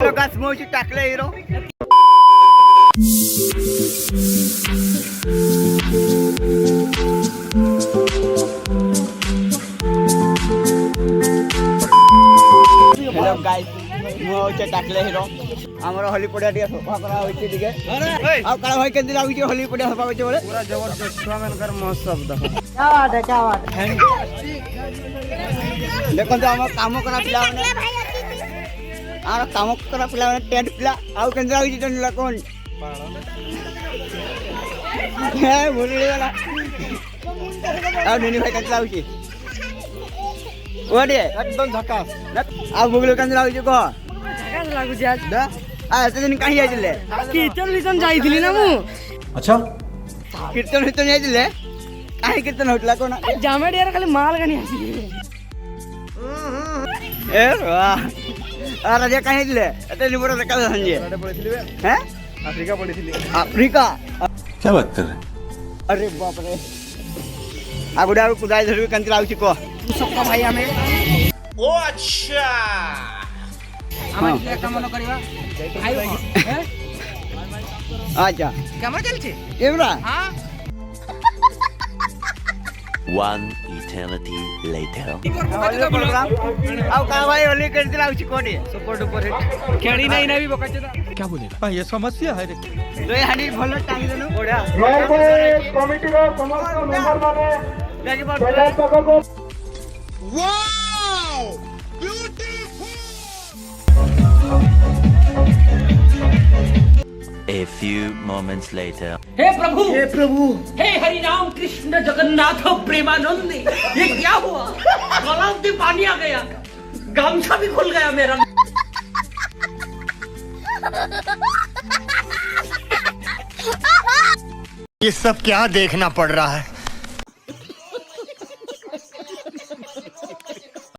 Hello guys मैं हूँ टाकले हीरो। हेलो गाइस मैं हूँ टाकले हीरो। हमर होली पड़िया दिया सफा करा होइछि दिगे आ काला भाई केंदी लागुछि होली पड़िया सफा होइछि बोले पूरा जबरदस्त छुआ मनकर महोत्सव देखो। क्या बात है देखो तो हम काम करा पिला आर काम करा पिला टेंट पिला आउ केंदी लागुछि टेंट ला कोन हे भूल गेला आ नेनी भाई केंदी लागुछि ओडे एकदम झकास आ बुगलो केंदी लागुछि को झकास लागुछि आज दा आ एते दिन कहीं जाइले कीर्तन जाइथिली ना मु। अच्छा कीर्तन जाइथिले काहे कीर्तन होतला कोन जामेड यार खाली माल गानी आसी ए वाह आ राजा काहे दिले एते निबरा देखा संजे राडे पड़िथिली हैं अफ्रीका पड़िथिली अफ्रीका क्या बात कर रहे अरे बाप रे आ गुडा कुदाई धरबी कंती लाउछि को सबका भाई हमें ओ अच्छा हम के काम न करबा भाई हैं अच्छा कैमरा चलछि कैमरा हां। One eternity later. आउ का भाई होली करती लाउछि कोडी सपोर्ट ऊपर हिट खेड़ी नहीं ना भी बकाचदा क्या बोलेगा ये समस्या है रे दोय हानी भलो टांग देनु ओडा कमिटी रो समस्त मेंबर माने जाके पहले तक को wow A few moments later. हे प्रभु हे हरि राम कृष्ण जगन्नाथ प्रेमानंद ये क्या हुआ गलाव से पानी आ गया गामछा भी खुल गया मेरा। ये सब क्या देखना पड़ रहा है।